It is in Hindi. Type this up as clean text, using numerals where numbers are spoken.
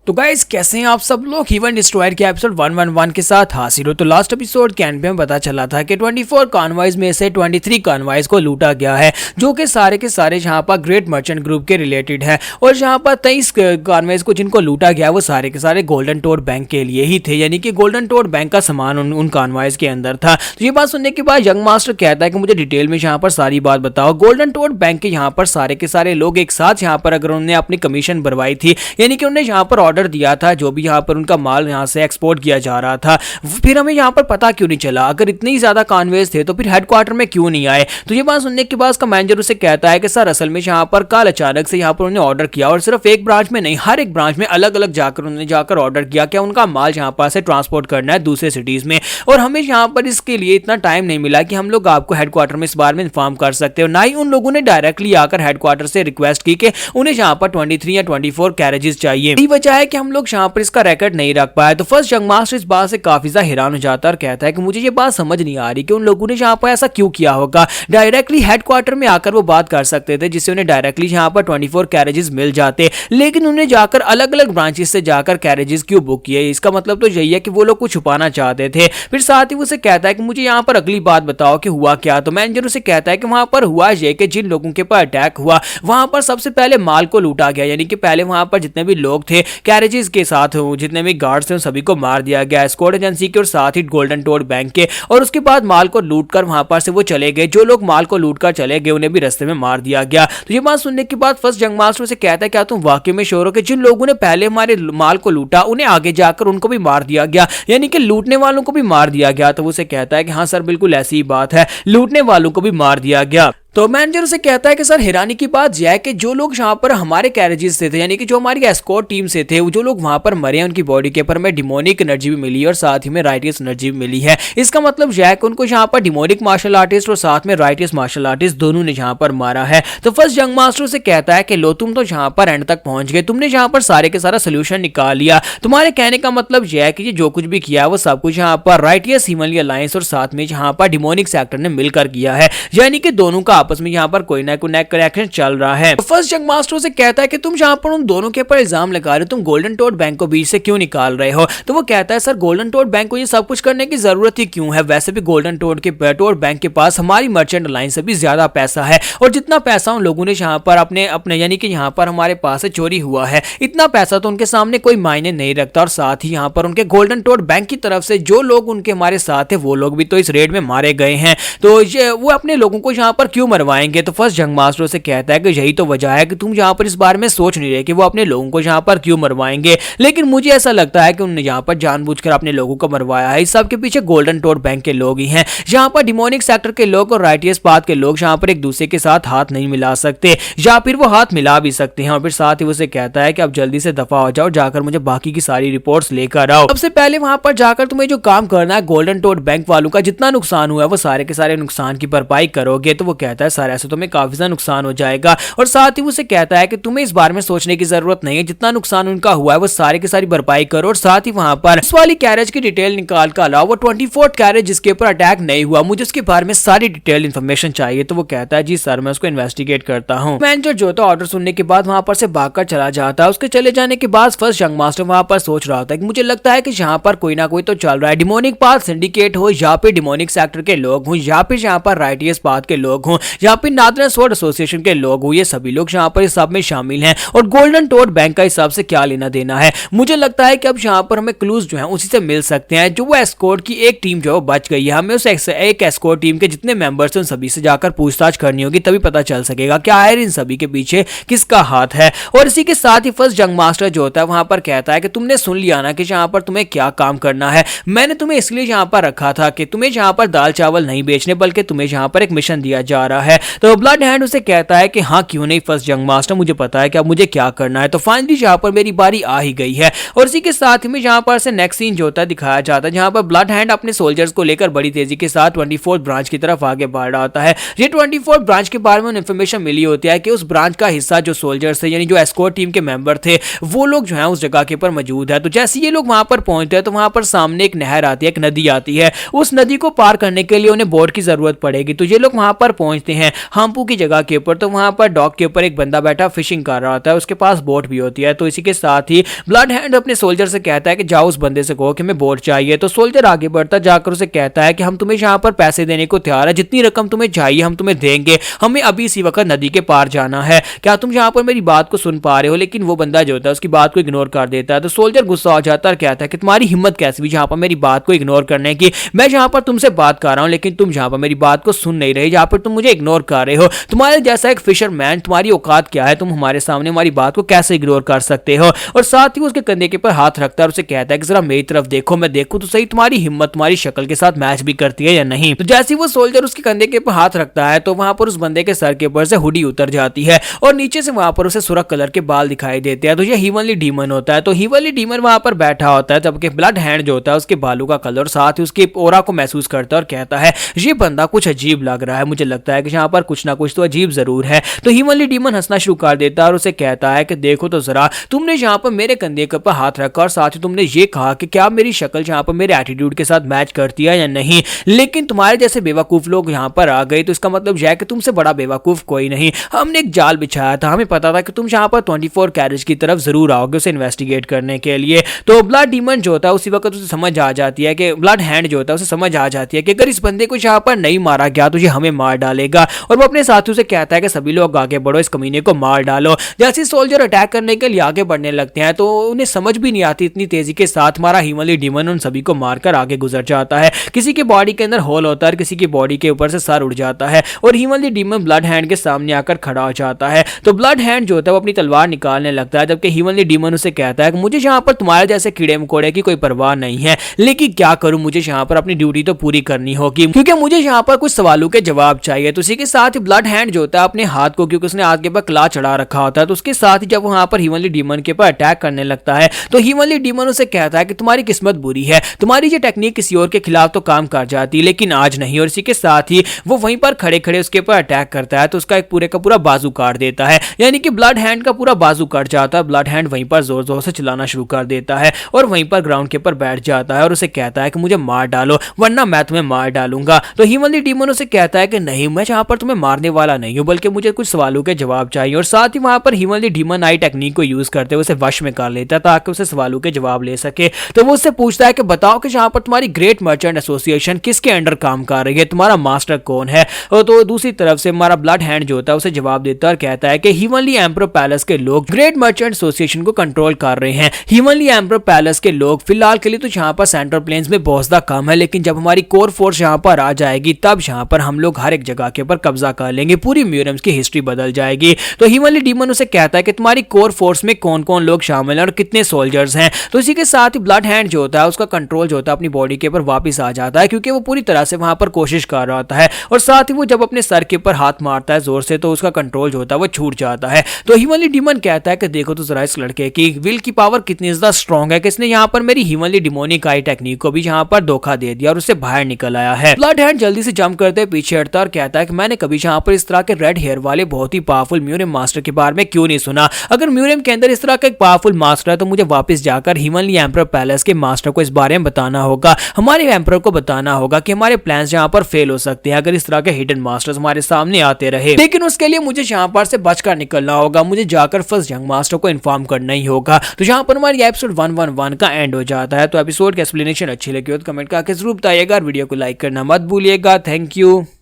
तो गाइस कैसे हैं आप सब लोग। इवन डिस्ट्रॉयर के एपिसोड 111 के साथ हासिल हो। तो लास्ट एपिसोड के एंड में पता चला था कि 24 कॉन्वॉयज में से 23 कॉन्वॉयज को लूटा गया है, जो कि सारे के सारे जहां पर ग्रेट मर्चेंट ग्रुप के रिलेटेड है। और जहां पर 23 कॉन्वॉयज को जिनको लूटा गया वो सारे के सारे गोल्डन टोड बैंक के लिए ही थे, यानी कि गोल्डन टोड बैंक का सामान उन कॉन्वॉयज के अंदर था। तो ये बात सुनने के बाद यंग मास्टर कहता है कि मुझे डिटेल में यहाँ पर सारी बात बताओ। गोल्डन टोड बैंक के यहाँ पर सारे के सारे लोग एक साथ यहाँ पर अगर उन्होंने अपनी कमीशन भरवाई थी, यानी कि उन्होंने यहाँ पर ऑर्डर दिया था जो भी यहाँ पर उनका माल यहाँ से एक्सपोर्ट किया जा रहा था, फिर हमें यहाँ पर पता क्यों नहीं चला? अगर इतने ही ज्यादा कॉन्वेज थे तो फिर हेडक्वार्टर में क्यों नहीं आए? तो ये बात सुनने के बाद उसका मैनेजर उसे कहता है कि सर असल में यहाँ पर कल अचानक से यहाँ पर उन्होंने ऑर्डर किया और सिर्फ एक ब्रांच में नहीं, हर एक ब्रांच में अलग अलग जाकर उन्होंने जाकर ऑर्डर किया कि उनका माल यहाँ पर से ट्रांसपोर्ट करना है दूसरे सिटीज में, और हमें यहाँ पर इसके लिए इतना टाइम नहीं मिला कि हम लोग आपको हेडक्वार्टर में इस बारे में इन्फॉर्म कर सकते हो। ना ही उन लोगों ने डायरेक्टली आकर हेडक्वार्टर से रिक्वेस्ट की कि उन्हें यहाँ पर 23 या 24 कैरेजेस चाहिए। यही वजह है कि हम लोग यहाँ पर इसका रिकॉर्ड नहीं रख पाए। तो फर्स्ट यंग मास्टर इस बात से काफी ज्यादा हैरान हो जाता है और कहता है कि मुझे ये बात समझ नहीं आ रही कि उन लोगों ने यहाँ पर ऐसा क्यों किया होगा। डायरेक्टली हेडक्वार्टर में आकर वो बात कर सकते थे जिससे उन्हें डायरेक्टली यहाँ पर 24 कैरेजेस मिल जाते, लेकिन उन्हें जाकर अलग अलग ब्रांचेस से जाकर कैरेजेस क्यों बुक किए? इसका मतलब तो यही है कि वो लोग कुछ छुपाना चाहते थे। फिर साथ ही उसे कहता है कि मुझे यहाँ पर अगली बात बताओ कि हुआ क्या। तो मैनेजर उसे कहता है कि वहां पर हुआ ये कि जिन लोगों के ऊपर अटैक हुआ वहां पर सबसे पहले माल को लूटा गया, यानी कि पहले वहां पर जितने भी लोग थे कैरेजेस के साथ जितने भी गार्ड्स थे उन सभी को मार दिया गया, एस्कॉर्ट एजेंसी के और साथ ही गोल्डन टोड बैंक के। और उसके बाद माल को लूटकर वहां पर से वो चले गए। जो लोग माल को लूटकर चले गए उन्हें भी रास्ते में मार दिया गया। तो ये बात सुनने के बाद फर्स्ट यंग मास्टर से कहता है क्या तुम वाकई में श्योर हो कि जिन लोगों ने पहले हमारे माल को लूटा उन्हें आगे जाकर उनको भी मार दिया गया, यानी कि लूटने वालों को भी मार दिया गया? तो वो उसे कहता है कि हाँ सर बिल्कुल ऐसी ही बात है, लूटने वालों को भी मार दिया गया। तो मैनेजर उसे कहता है कि सर हैरानी की बात यह है कि जो लोग यहाँ पर हमारे कैरेजेस से थे, यानी कि जो हमारी एस्कॉर्ट टीम से थे, जो लोग वहां पर मरे हैं उनकी बॉडी के ऊपर में डिमोनिक एनर्जी भी मिली है और साथ ही में राइटियस एनर्जी भी मिली है। इसका मतलब यह है कि उनको यहाँ पर डिमोनिक मार्शल आर्टिस्ट और साथ में राइटियस मार्शल आर्टिस्ट दोनों ने यहाँ पर मारा है। तो फर्स्ट यंग मास्टर से कहता है कि लो तुम तो यहाँ पर एंड तक पहुंच गए, तुमने यहाँ पर सारे के सारा सोल्यूशन निकाल लिया। तुम्हारे कहने का मतलब यह है कि ये जो कुछ भी किया वो सब कुछ यहाँ पर राइटियस हिमली अलायंस और साथ में यहाँ पर डिमोनिक सेक्टर ने मिलकर किया है, यानी कि दोनों का आपस में यहाँ पर कोई ना कोई कनेक्शन चल रहा है। तो फर्स्ट यंग मास्टर से कहता है कि तुम जहां पर उन दोनों के ऊपर इल्जाम लगा रहे हो, तुम गोल्डन टोड बैंक को बीच से क्यों निकाल रहे हो? तो वो कहता है सर गोल्डन टोड बैंक को ये सब कुछ करने की जरूरत ही क्यों है? वैसे भी गोल्डन टोड बैंक के पास हमारी मर्चेंट अलायंस से भी ज्यादा पैसा है, और जितना पैसा उन लोगों ने यहाँ पर अपने यानी कि यहाँ पर हमारे पास से चोरी हुआ है, इतना पैसा तो उनके सामने कोई मायने नहीं रखता। और साथ ही यहाँ पर उनके गोल्डन टोड बैंक की तरफ से जो लोग उनके हमारे साथ है वो लोग भी तो इस रेड में मारे गए हैं, तो ये वो अपने लोगों को यहाँ पर क्यों मरवाएंगे? तो फर्स्ट यंग मास्टर से कहता है कि यही तो वजह है कि तुम यहाँ पर इस बारे में सोच नहीं रहे कि वो अपने लोगों को यहाँ पर क्यों मरवाएंगे, लेकिन मुझे ऐसा लगता है कि उन्होंने यहाँ पर जानबूझकर अपने लोगों को मरवाया है। इस सब के पीछे गोल्डन टोड बैंक के लोग ही हैं। यहाँ पर डिमोनिक सेक्टर के लोग और राइटियस पाथ के लोग यहाँ पर एक दूसरे के साथ हाथ नहीं मिला सकते, या फिर वो हाथ मिला भी सकते हैं। और फिर साथ ही उसे कहता है कि अब जल्दी से दफा हो जाओ, जाकर मुझे बाकी की सारी रिपोर्ट्स लेकर आओ। सबसे पहले वहां पर जाकर तुम्हें जो काम करना है, गोल्डन टोड बैंक वालों का जितना नुकसान हुआ है वो सारे के सारे नुकसान की भरपाई करोगे। तो वो कहता है सर ऐसे तो मैं काफी ज्यादा नुकसान हो जाएगा। और साथ ही उसे कहता है कि तुम्हें इस बारे में सोचने की जरूरत नहीं है, जितना नुकसान उनका हुआ है वो सारे की सारी भरपाई करो। और साथ ही वहां पर इस वाली कैरेज की डिटेल निकाल कर लाओ, वो 24 कैरेज जिसके ऊपर अटैक नहीं हुआ, मुझे उसके बारे में सारी डिटेल इंफॉर्मेशन चाहिए। तो वो कहता है जी सर मैं उसको इन्वेस्टिगेट करता हूँ। मैनेजर जो था ऑर्डर सुनने के बाद वहां पर से भागकर चला जाता है। उसके चले जाने के बाद फर्स्ट यंग मास्टर वहां पर सोच रहा था कि मुझे लगता है कि यहाँ पर कोई ना कोई तो चल रहा है, डिमोनिक पाथ सिंडिकेट हो या फिर डिमोनिक सेक्टर के लोग हों या फिर यहाँ पर राइटियस पाथ के लोग हों या फिर नादरन स्वॉर्ड एसोसिएशन के लोग हो, ये सभी लोग यहाँ पर इस सब में शामिल हैं। और गोल्डन टोड बैंक का इस सब से क्या लेना देना है? मुझे लगता है कि अब यहाँ पर हमें क्लूज जो है उसी से मिल सकते हैं। जो वो एस्कॉर्ट की एक टीम जो है बच गई है, हमें उस एक एस्कॉर्ट टीम के जितने मेंबर्स हैं उन सभी से जाकर पूछताछ करनी होगी, तभी पता चल सकेगा क्या है इन सभी के पीछे किसका हाथ है। और इसी के साथ ही फर्स्ट यंग मास्टर जो होता है वहां पर कहता है कि तुमने सुन लिया ना कि यहाँ पर तुम्हें क्या काम करना है। मैंने तुम्हें इसलिए यहाँ पर रखा था कि तुम्हें यहाँ पर दाल चावल नहीं बेचने, बल्कि तुम्हें यहाँ पर एक मिशन दिया जा रहा है। तो ब्लड हैंड उसे कहता है कि हाँ क्यों नहीं फर्स्ट यंग मास्टर, मुझे पता है कि अब मुझे क्या करना है। तो फाइनली यहाँ पर मेरी बारी आ ही गई है। और इसी के साथ में यहाँ पर से नेक्स्ट सीन जो होता है दिखाया जाता है, जहाँ पर ब्लड हैंड अपने सोल्जर्स को लेकर बड़ी तेजी के साथ 24 ब्रांच की तरफ आगे बढ़ रहा होता है। ये 24 ब्रांच के बारे में इन्फॉर्मेशन मिली होती है कि उस ब्रांच का हिस्सा जो सोल्जर्स थे, यानी जो एस्कॉर्ट टीम के मेंबर थे, वो लोग जो है उस जगह के ऊपर मौजूद है। तो जैसे ये लोग वहां पर पहुंचते हैं तो वहां पर सामने एक नहर आती है, एक नदी आती है। उस नदी को पार करने के लिए उन्हें बोट की जरूरत पड़ेगी। तो ये लोग वहां पर पहुंचते देखते हैं हाम्पू की जगह के ऊपर, तो वहां पर डॉक के ऊपर एक बंदा बैठा फिशिंग कर रहा होता है, उसके पास बोट भी होती है। तो इसी के साथ ही ब्लड हैंड अपने सोल्जर से कहता है कि जाओ उस बंदे से कहो कि मैं बोट चाहिए। तो सोल्जर आगे बढ़ता जाकर उसे कहता है कि हम तुम्हें यहाँ पर पैसे देने को तैयार है, जितनी रकम तुम्हें चाहिए हम तुम्हें देंगे, हमें अभी इसी वक्त नदी के पार जाना है, क्या तुम यहाँ पर मेरी बात को सुन पा रहे हो? लेकिन वो बंदा जो होता है उसकी बात को इग्नोर कर देता है। तो सोल्जर गुस्सा हो जाता है और कहता है कि तुम्हारी हिम्मत कैसी हुई यहाँ पर मेरी बात को इग्नोर करने की? मैं यहाँ पर तुमसे बात कर रहा हूँ लेकिन तुम यहाँ पर मेरी बात को सुन नहीं रहे, यहाँ पर तुम मुझे इग्नोर कर रहे हो। तुम्हारे जैसा एक फिशरमैन, तुम्हारी औकात क्या है? तुम हमारे सामने हमारी बात को कैसे इग्नोर कर सकते हो? और साथ ही उसके कंधे के ऊपर हाथ रखता है और उसे कहता है कि जरा मेरी तरफ देखो, मैं देखूं तो सही तुम्हारी हिम्मत तुम्हारी शक्ल के साथ मैच भी करती है या नहीं। तो जैसे ही वो सोल्जर उसके कंधे के ऊपर हाथ रखता है तो वहां पर उस बंदे के सर के ऊपर से हुडी उतर जाती है और नीचे से वहां पर उसे सुर्ख कलर के बाल दिखाई देते हैं। तो ये हीवनली डीमन होता है। तो हीवनली डीमन वहां पर बैठा होता है, जबकि ब्लड हैंड जो होता है उसके बालों का कलर साथ ही उसके ओरा को महसूस करता है और कहता है ये बंदा कुछ अजीब लग रहा है, मुझे लगता है कि यहाँ पर कुछ ना कुछ तो अजीब जरूर है। तो हीवनली डीमन हंसना शुरू कर देता है और उसे कहता है कि देखो तो जरा, तुमने यहाँ पर मेरे कंधे के ऊपर हाथ रखा और साथ ही तुमने ये कहा कि क्या मेरी शक्ल यहाँ पर मेरे एटीट्यूड के साथ मैच करती है या नहीं, लेकिन तुम्हारे जैसे बेवकूफ लोग यहाँ पर आ गए तो इसका मतलब यह है कि तुमसे बड़ा बेवकूफ कोई नहीं। हमने एक जाल बिछाया था, हमें पता था कि तुम यहाँ पर 24 कैरेज की तरफ जरूर आओगे उसे इन्वेस्टिगेट करने के लिए। तो ब्लड डीमन जो होता है उसी वक्त उसे समझ आ जाती है कि ब्लड हैंड जो होता है उसे समझ आ जाती है कि अगर इस बंदे को यहाँ पर नहीं मारा गया तो ये हमें मार डालेगा, और वो अपने साथियों से कहता है कि सभी लोग आगे बढ़ो, इस कमीने को मार डालो। जैसे सोल्जर अटैक करने के लिए आगे बढ़ने लगते हैं तो उन्हें समझ भी नहीं आती इतनी तेजी के साथ हमारा हीवनली डीमन उन सभी को मारकर आगे गुजर जाता है। किसी के बॉडी के अंदर होल होता है, किसी की बॉडी के ऊपर से सर उड़ जाता है और हीवनली डीमन ब्लड हैंड के सामने आकर खड़ा हो जाता है। तो ब्लड हैंड जो होता है वो अपनी तलवार निकालने लगता है, जबकि हीवनली डीमन उसे कहता है कि मुझे यहाँ पर तुम्हारे जैसे कीड़े मकोड़े की कोई परवाह नहीं है, लेकिन क्या करूं, मुझे यहाँ पर अपनी ड्यूटी तो पूरी करनी होगी क्योंकि मुझे यहाँ पर कुछ सवालों के जवाब चाहिए। तो इसी के साथ ही ब्लड हैंड जो होता है अपने हाथ को, क्योंकि उसने हाथ के ऊपर क्ला चढ़ा रखा होता है, तो उसके साथ ही जब वहां पर हीवनली डीमन के ऊपर अटैक करने लगता है तो हीवनली डीमन उसे कहता है कि तुम्हारी किस्मत बुरी है, तुम्हारी ये टेक्निक किसी और के खिलाफ तो काम कर जाती लेकिन आज नहीं। और इसी के साथ ही वो वहीं पर खड़े खड़े उसके ऊपर अटैक करता है तो उसका एक पूरे का पूरा बाजू काट देता है, यानी कि ब्लड हैंड का पूरा बाजू कट जाता है। ब्लड हैंड वहीं पर जोर जोर से चलाना शुरू कर देता है और वहीं पर ग्राउंड के ऊपर बैठ जाता है और उसे कहता है कि मुझे मार डालो वरना मैं तुम्हें मार डालूंगा। तो हीवनली डीमन उसे कहता है कि नहीं, मैं यहाँ पर तुम्हें मारने वाला नहीं हूँ, बल्कि मुझे कुछ सवालों के जवाब चाहिए। और साथ ही वहां पर हीवनली डीमन आई टेक्निक को यूज करते हुए उसे वश में कर लेता है ताकि उसे सवालों के जवाब ले सके। तो वो उससे पूछता है कि बताओ कि यहाँ पर तुम्हारी ग्रेट मर्चेंट एसोसिएशन किसके अंडर काम कर रही है, तुम्हारा मास्टर कौन है? तो दूसरी तरफ से हमारा ब्लड हैंड जो होता है उसे जवाब देता है और कहता है कि हीवनली एम्परर पैलेस के लोग ग्रेट मर्चेंट एसोसिएशन को कंट्रोल कर रहे हैं। हीवनली एम्परर पैलेस के लोग फिलहाल के लिए तो यहाँ पर सेंट्रल प्लेन्स में बहुत ज्यादा कम है, लेकिन जब हमारी कोर फोर्स यहाँ पर आ जाएगी तब यहाँ पर हम लोग हर एक जगह के ऊपर कब्जा कर लेंगे, पूरी म्यूजियम्स की हिस्ट्री बदल जाएगी। तो हीवनली डीमन उसे कहता है कि तुम्हारी कोर फोर्स में कौन कौन लोग शामिल हैं और कितने सोल्जर्स हैं। तो इसी के साथ ही ब्लड हैंड जो होता है उसका कंट्रोल जो होता है अपनी बॉडी के ऊपर वापस आ जाता है, क्योंकि वो पूरी तरह से वहां पर कोशिश कर रहा होता है। और साथ ही वो जब अपने सर के ऊपर हाथ मारता है जोर से तो उसका कंट्रोल जो होता है वो छूट जाता है। तो हीवनली डीमन कहता है कि देखो तो जरा इस लड़के की विल की पावर कितनी ज्यादा स्ट्रॉन्ग है कि इसने यहाँ पर मेरी हीवनली डिमोनिक आई टेक्निक को भी यहाँ पर धोखा दे दिया और उससे बाहर निकल आया है। ब्लड हैंड जल्दी से जंप करते पीछे हटता और कहता है कि मैंने कभी यहाँ पर इस तरह के रेड हेयर वाले बहुत ही पावरफुल म्यूरियम मास्टर के बारे में क्यों नहीं सुना। अगर म्यूरियम के अंदर इस तरह का एक पावरफुल मास्टर है तो मुझे वापस जाकर हीवनली एम्परर पैलेस के मास्टर को इस बारे में बताना होगा, हमारे एम्परर को बताना होगा कि हमारे प्लान्स यहाँ पर फेल हो सकते हैं अगर इस तरह के हिडन मास्टर्स हमारे सामने आते रहे। लेकिन उसके लिए मुझे यहाँ पर से बचकर निकलना होगा, मुझे जाकर फर्स्ट यंग मास्टर को इन्फॉर्म करना ही होगा। तो यहाँ पर हमारी एपिसोड 111 का एंड हो जाता है। तो एपिसोड की एक्सप्लेनेशन अच्छी लगी हो तो कमेंट करके जरूर बताइएगा, वीडियो को लाइक करना मत भूलिएगा। Thank you.